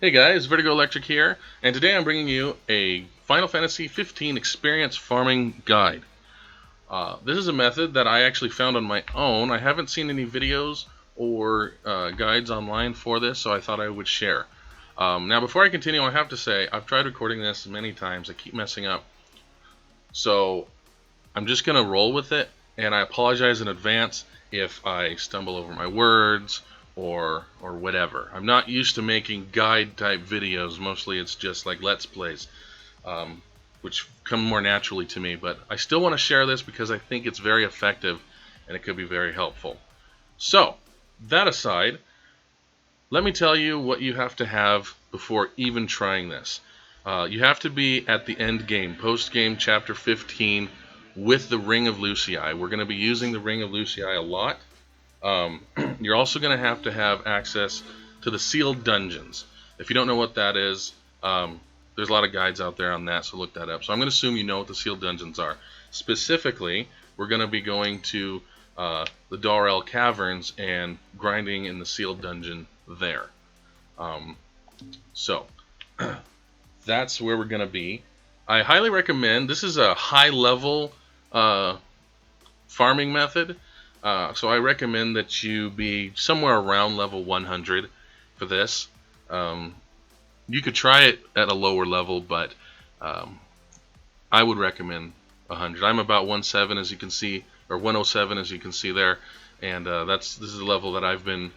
Hey guys, Vertigo Electric here, and today I'm bringing you a Final Fantasy 15 Experience Farming Guide. This is a method that I actually found on my own. I haven't seen any videos or guides online for this, so I thought I would share. Now before I continue, I have to say, I've tried recording this many times. I keep messing up. So I'm just going to roll with it, and I apologize in advance if I stumble over my words or whatever. I'm not used to making guide type videos. Mostly it's just like Let's Plays, which come more naturally to me, but I still want to share this because I think it's very effective and it could be very helpful. So, that aside, let me tell you what you have to have before even trying this. You have to be at the end game, post-game chapter 15, with the Ring of Lucii. We're going to be using the Ring of Lucii a lot. You're also going to have access to the sealed dungeons. If you don't know what that is, there's a lot of guides out there on that, so look that up. So I'm going to assume you know what the sealed dungeons are. Specifically, we're going to be going to the Daurell Caverns and grinding in the sealed dungeon there. So that's where we're going to be. I highly recommend, this is a high level farming method, so I recommend that you be somewhere around level 100 for this. You could try it at a lower level, but I would recommend 100. I'm about 107 as you can see, or 107 as you can see there, and this is the level that I've been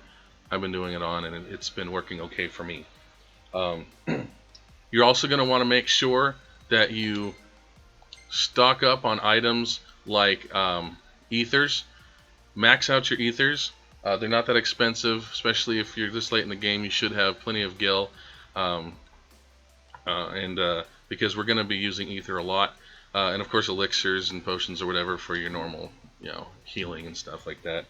doing it on, and it's been working okay for me. You're also going to want to make sure that you stock up on items like ethers. Max out your ethers. They're not that expensive, especially if you're this late in the game. You should have plenty of gil, because we're going to be using ether a lot, and of course elixirs and potions or whatever for your normal, healing and stuff like that.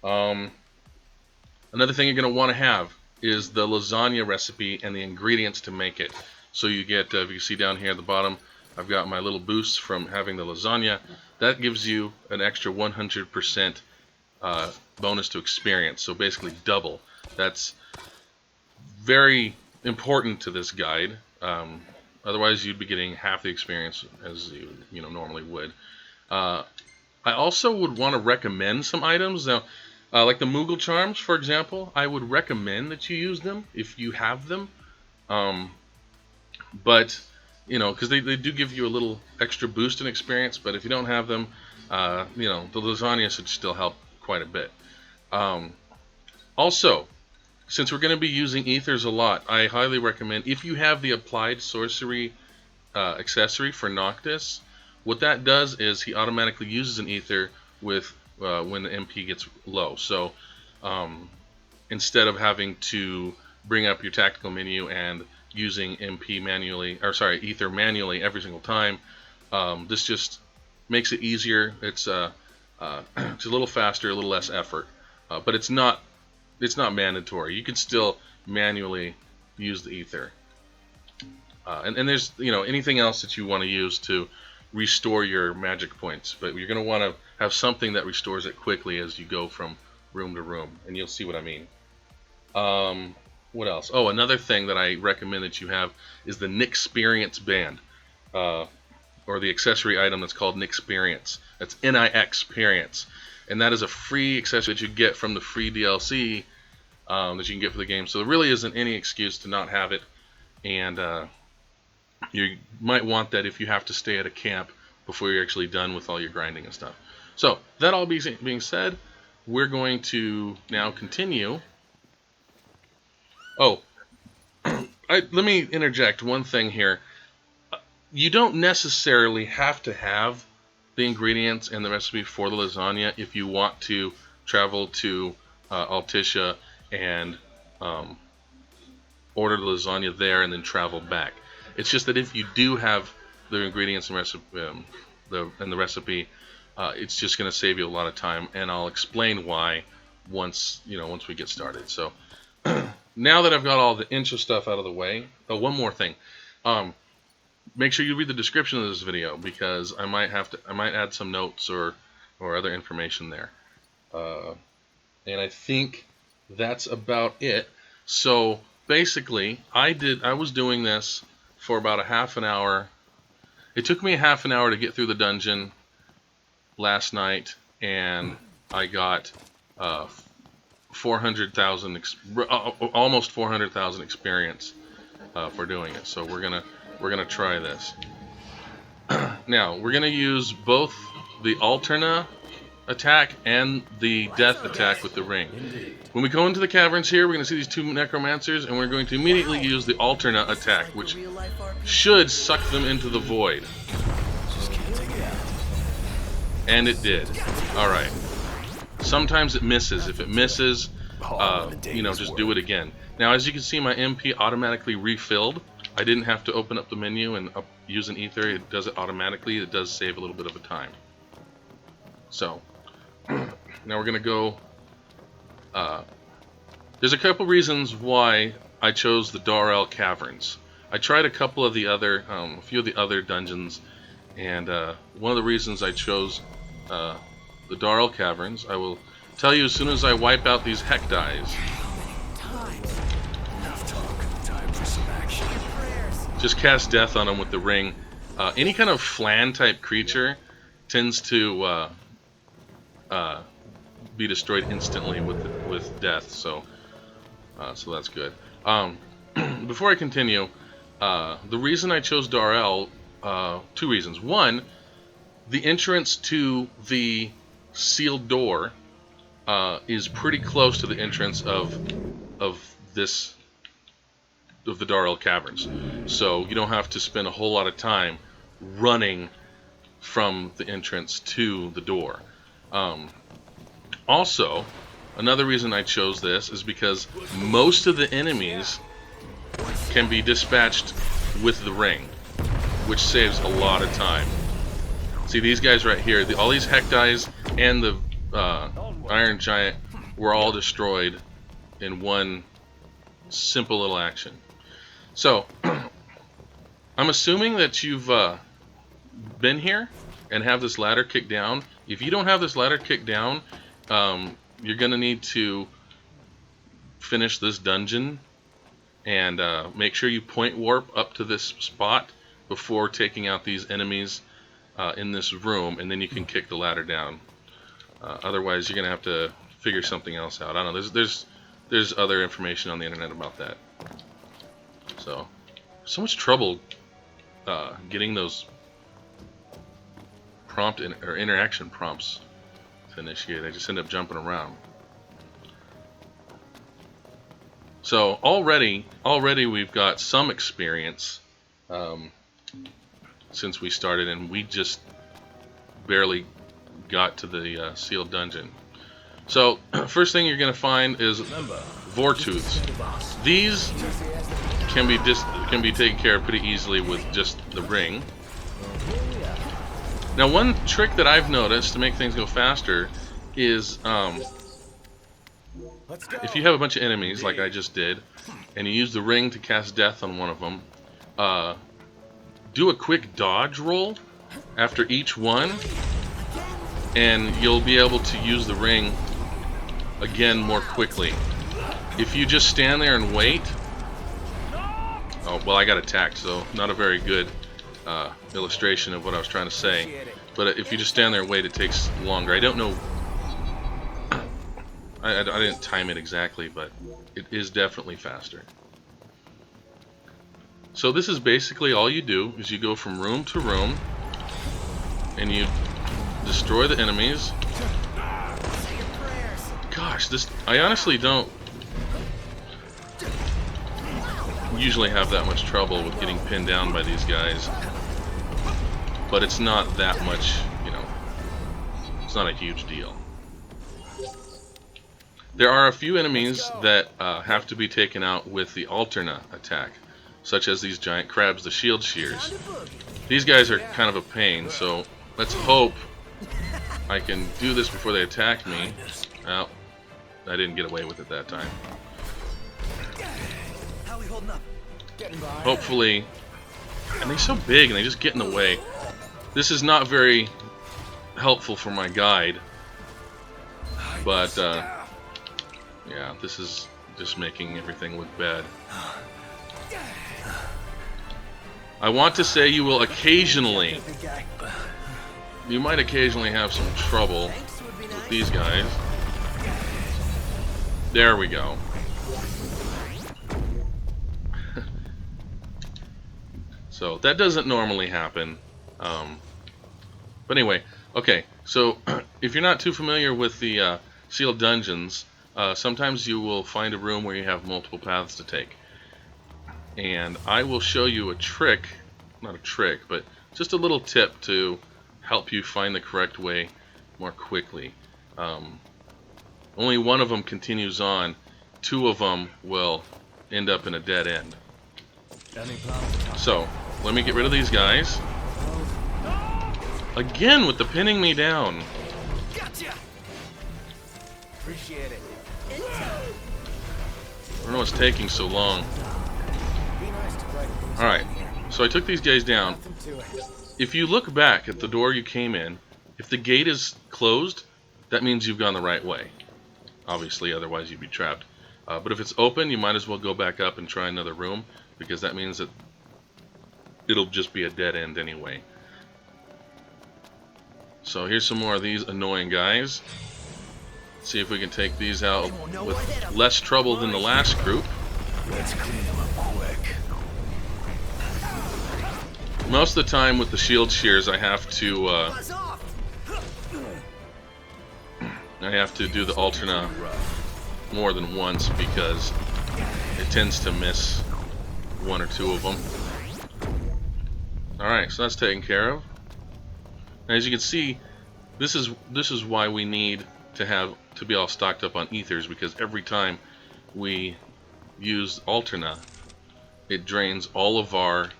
Another thing you're going to want to have is the lasagna recipe and the ingredients to make it. So you get, if you see down here at the bottom, I've got my little boosts from having the lasagna. That gives you an extra 100% bonus to experience, so basically double. That's very important to this guide. Otherwise, you'd be getting half the experience as you normally would. I also would want to recommend some items. Now, like the Moogle Charms, for example, I would recommend that you use them if you have them. But, because they do give you a little extra boost in experience, but if you don't have them, the lasagna should still help quite a bit. Also, since we're going to be using ethers a lot, I highly recommend, if you have the applied sorcery accessory for Noctis, what that does is he automatically uses an ether with when the MP gets low. So instead of having to bring up your tactical menu and using MP manually, ether manually every single time, this just makes it easier. It's it's a little faster, a little less effort, but it's not mandatory. You can still manually use the ether, and there's anything else that you want to use to restore your magic points, but you're going to want to have something that restores it quickly as you go from room to room, and you'll see what I mean. What else? Oh, another thing that I recommend that you have is the Nixperience band, or the accessory item that's called Nixperience. That's Nixperience, and that is a free accessory that you get from the free DLC that you can get for the game. So there really isn't any excuse to not have it, and you might want that if you have to stay at a camp before you're actually done with all your grinding and stuff. So that all being said, we're going to now continue. Oh, let me interject one thing here. You don't necessarily have to have the ingredients and the recipe for the lasagna if you want to travel to Altissia and order the lasagna there and then travel back. It's just that if you do have the ingredients and the recipe, it's just going to save you a lot of time, and I'll explain why once we get started. So now that I've got all the intro stuff out of the way, one more thing. Make sure you read the description of this video, because I might add some notes or other information there. And I think that's about it. So basically, I was doing this for about a half an hour. It took me a half an hour to get through the dungeon last night, and I got 400,000, almost 400,000 experience for doing it. So we're gonna try this. Now we're gonna use both the Alterna attack and the death attack with the ring. When we go into the caverns here, we're going to see these two necromancers, and we're going to immediately use the Alterna attack, which should suck them into the void. And it did. Alright. Sometimes it misses. If it misses, you know, just do it again. Now, as you can see, my MP automatically refilled. I didn't have to open up the menu and use an ether. It does it automatically. It does save a little bit of a time. So, now we're going to go... there's a couple reasons why I chose the Daurell Caverns. I tried a couple of the other, a few of the other dungeons, and one of the reasons I chose the Daurell Caverns, I will tell you as soon as I wipe out these heck dies. Just cast death on them with the ring. Any kind of flan type creature tends to be destroyed instantly with death, so that's good. Before I continue, the reason I chose Daurell, two reasons. One, the entrance to the sealed door is pretty close to the entrance of the Daurell Caverns, so you don't have to spend a whole lot of time running from the entrance to the door. Also, another reason I chose this is because most of the enemies can be dispatched with the ring, which saves a lot of time. See, these guys right here, all these Hekdais and the Iron Giant were all destroyed in one simple little action. So, I'm assuming that you've been here and have this ladder kicked down. If you don't have this ladder kicked down, you're going to need to finish this dungeon and make sure you point warp up to this spot before taking out these enemies in this room, and then you can kick the ladder down. Otherwise, you're going to have to figure something else out. I don't know. There's other information on the internet about that. So much trouble getting those prompt or interaction prompts to initiate. I just end up jumping around. So already we've got some experience since we started, and we just barely got to the sealed dungeon. So first thing you're going to find is Vortooths. These can be taken care of pretty easily with just the ring. Now, one trick that I've noticed to make things go faster is if you have a bunch of enemies like I just did, and you use the ring to cast death on one of them, do a quick dodge roll after each one, and you'll be able to use the ring again more quickly. If you just stand there and wait... Oh, well, I got attacked, so not a very good illustration of what I was trying to say. But if you just stand there and wait, it takes longer. I don't know... I didn't time it exactly, but it is definitely faster. So this is basically all you do, is you go from room to room, and you destroy the enemies. Gosh, I honestly don't usually have that much trouble with getting pinned down by these guys, but it's not that much, you know, it's not a huge deal. There are a few enemies that have to be taken out with the Alterna attack, such as these giant crabs, the shield shears. These guys are kind of a pain, so let's hope I can do this before they attack me. Well, I didn't get away with it that time. Hopefully, and they're so big and they just get in the way. This is not very helpful for my guide, but yeah, this is just making everything look bad. I want to say you will occasionally, you might occasionally have some trouble with these guys. There we go. So that doesn't normally happen. But anyway, okay, so if you're not too familiar with the sealed dungeons, sometimes you will find a room where you have multiple paths to take. And I will show you a trick, not a trick, but just a little tip to help you find the correct way more quickly. Only one of them continues on. 2 of them will end up in a dead end. So, let me get rid of these guys. Again with the pinning me down. Gotcha. Appreciate it. I don't know what's taking so long. Alright, so I took these guys down. If you look back at the door you came in, if the gate is closed, that means you've gone the right way. Obviously, otherwise you'd be trapped. But if it's open, you might as well go back up and try another room, because that means that it'll just be a dead end anyway. So here's some more of these annoying guys. Let's see if we can take these out with less trouble than the last group. Let's clean them up quick. Most of the time with the shield shears, I have to do the alterna more than once because it tends to miss 1 or 2 of them. Alright, so that's taken care of. And as you can see, this is why we need to be all stocked up on ethers, because every time we use alterna, it drains all of our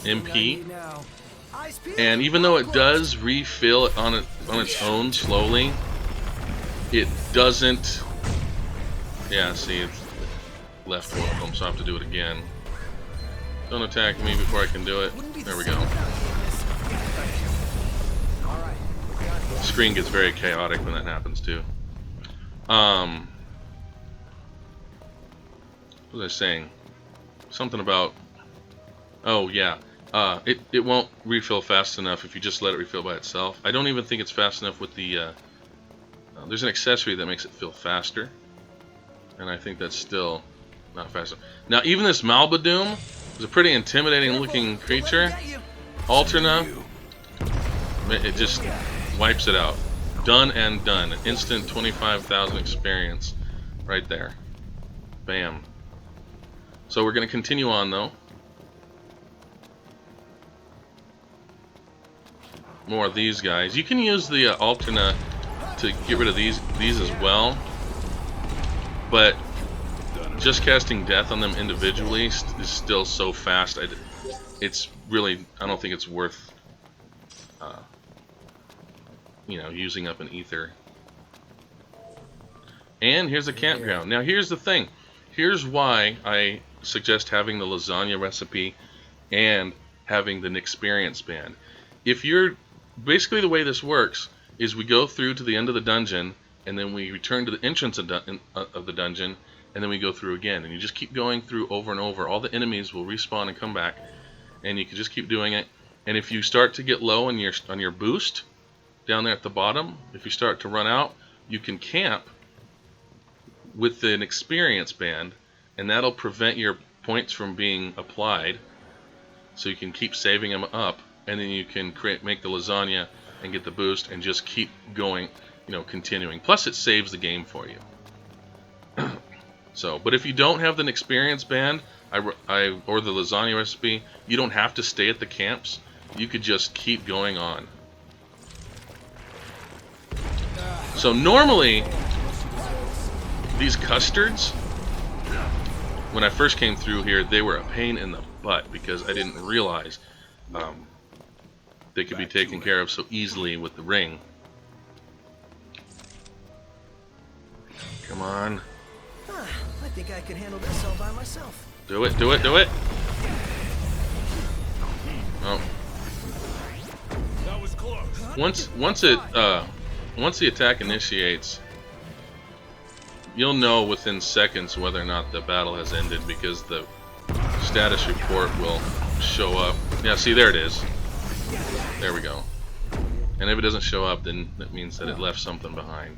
MP. And even though it does refill it on its own slowly, it doesn't. Yeah, see, it's left one of them, so I have to do it again. Don't attack me before I can do it. There we go. The screen gets very chaotic when that happens too. What was I saying? Something about... Oh yeah, it won't refill fast enough if you just let it refill by itself. I don't even think it's fast enough with the... there's an accessory that makes it fill faster, and I think that's still not fast enough. Now even this Malbodoom is a pretty intimidating looking creature. Alterna, it just wipes it out. Done and done. Instant 25,000 experience right there. Bam. So we're going to continue on though. More of these guys. You can use the alterna to get rid of these as well, but just casting death on them individually is still so fast. It's really, I don't think it's worth using up an ether. And here's a campground. Now here's the thing. Here's why I suggest having the lasagna recipe and having the experience band. If you're basically, the way this works is we go through to the end of the dungeon, and then we return to the entrance of the dungeon, and then we go through again, and you just keep going through over and over. All the enemies will respawn and come back, and you can just keep doing it. And if you start to get low on your boost down there at the bottom, if you start to run out, you can camp with an experience band, and that'll prevent your points from being applied, so you can keep saving them up, and then you can make the lasagna and get the boost and just keep going, continuing. Plus it saves the game for you. So, but if you don't have the experience band or the lasagna recipe, you don't have to stay at the camps. You could just keep going on. So normally these custards, when I first came through here, they were a pain in the butt because I didn't realize they could be taken care of so easily with the ring. Come on. I think I can handle this all by myself. Do it, do it, do it. Oh. That was close. Once the attack initiates, you'll know within seconds whether or not the battle has ended, because the status report will show up. Yeah, see, there it is. There we go. And if it doesn't show up, then that means that it left something behind.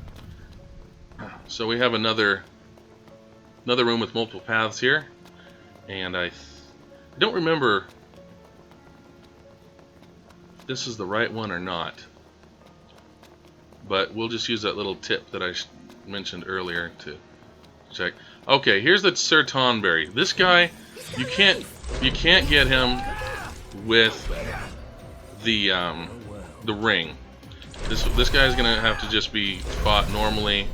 So we have another room with multiple paths here, and I don't remember if this is the right one or not, but we'll just use that little tip that I mentioned earlier to check. Okay, here's the Sir Tonberry. This guy, you can't get him with the ring. This guy's gonna have to just be fought normally,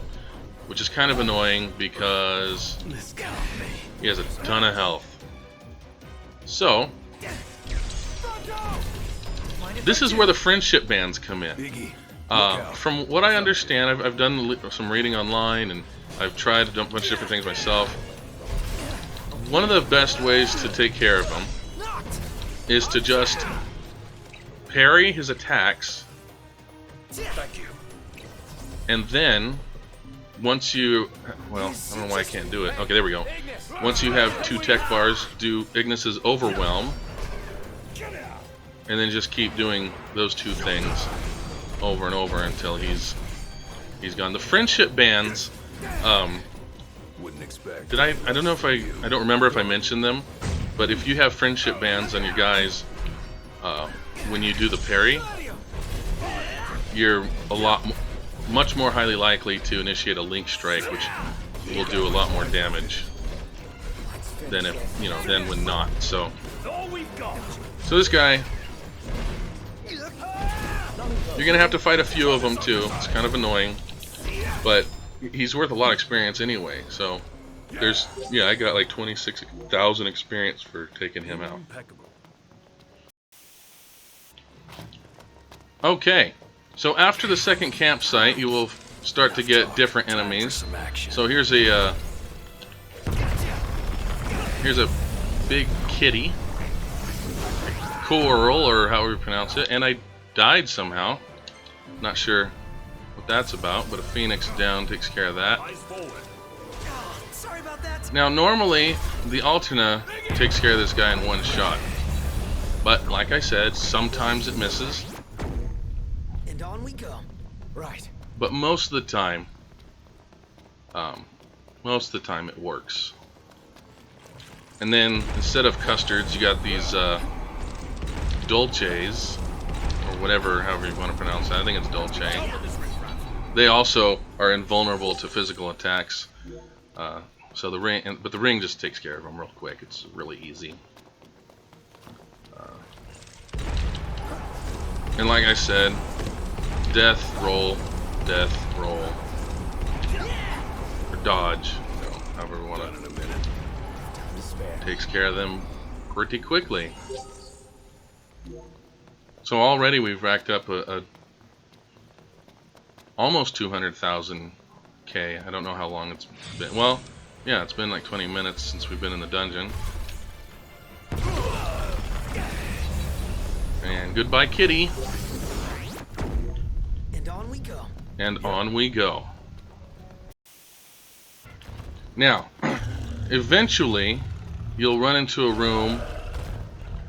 which is kind of annoying because he has a ton of health. So this is where the friendship bands come in. From what I understand, I've done some reading online, and I've tried a bunch of different things myself. One of the best ways to take care of him is to just parry his attacks, and then once you, well, I don't know why I can't do it. Okay, there we go. Once you have 2 tech bars, do Ignis's Overwhelm, and then just keep doing those 2 things over and over until he's gone. The friendship bands, I don't know if I don't remember if I mentioned them, but if you have friendship bands on your guys, when you do the parry, you're much more highly likely to initiate a link strike, which will do a lot more damage than than when not. So this guy, you're gonna have to fight a few of them too. It's kind of annoying, but he's worth a lot of experience anyway. So I got like 26,000 experience for taking him out. Okay, so after the second campsite, you will start to get different enemies. So here's a big kitty, coral, or however you pronounce it, and I died somehow. Not sure what that's about, but a phoenix down takes care of that. Sorry about that. Now normally the Alterna takes care of this guy in one shot, but like I said, sometimes it misses. And on we go. Right. But most of the time it works. And then instead of custards, you got these dolces, or however you want to pronounce that. I think it's dolce. They also are invulnerable to physical attacks. So the ring, but the ring just takes care of them real quick. It's really easy. And like I said, death roll, or dodge, however you want to. Takes care of them pretty quickly. So already we've racked up a almost 200,000 K. I don't know how long it's been. Well, yeah, it's been like 20 minutes since we've been in the dungeon. And goodbye, kitty. And on we go. And on we go. Now, eventually, you'll run into a room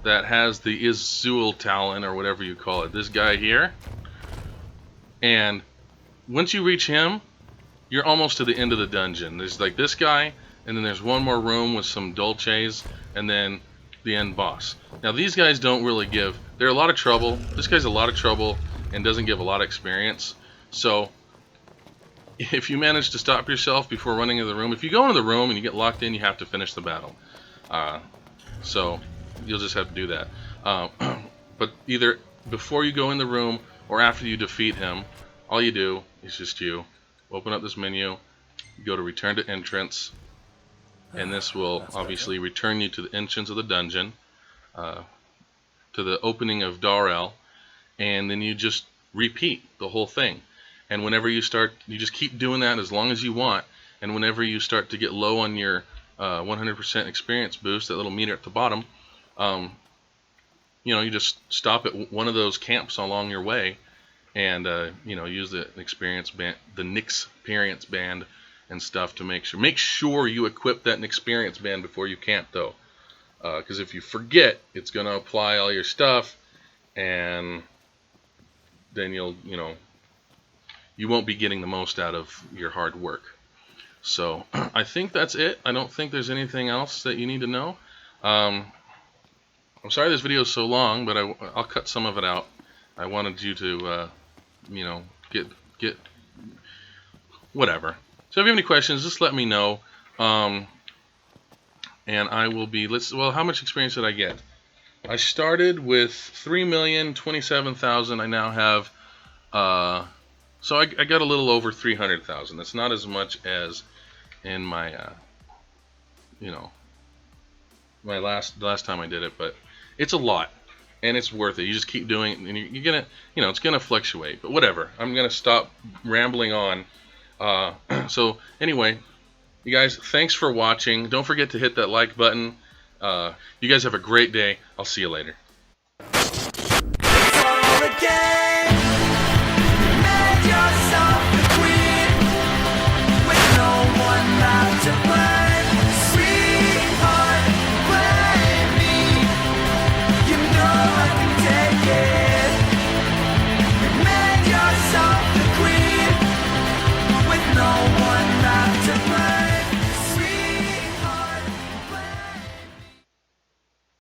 that has the Izul Talon, or whatever you call it. This guy here. And once you reach him, you're almost to the end of the dungeon. There's like this guy, and then there's one more room with some dolces, and then the end boss. Now these guys don't really give, they're a lot of trouble. This guy's a lot of trouble and doesn't give a lot of experience. So if you manage to stop yourself before running into the room, if you go into the room and you get locked in, you have to finish the battle. So you'll just have to do that. But either before you go in the room or after you defeat him, all you do is just you open up this menu, go to return to entrance, and this will obviously return you to the entrance of the dungeon, to the opening of Daurell, and then you just repeat the whole thing. And whenever you start, you just keep doing that as long as you want, and whenever you start to get low on your 100% experience boost, that little meter at the bottom, you just stop at one of those camps along your way, and use the experience band, the Nyx experience band, and stuff to make sure you equip that experience band before you camp, though, because if you forget, it's going to apply all your stuff, and then you won't be getting the most out of your hard work. So I think that's it. I don't think there's anything else that you need to know. I'm sorry this video is so long, but I'll cut some of it out. I wanted you to, get whatever. So if you have any questions, just let me know. And I will be, well, how much experience did I get? I started with 3,027,000. I now have, so I got a little over 300,000. That's not as much as in my, my last time I did it, but it's a lot, and it's worth it. You just keep doing it, and you're gonna, it's gonna fluctuate. But whatever. I'm gonna stop rambling on. So anyway, you guys, thanks for watching. Don't forget to hit that like button. You guys have a great day. I'll see you later.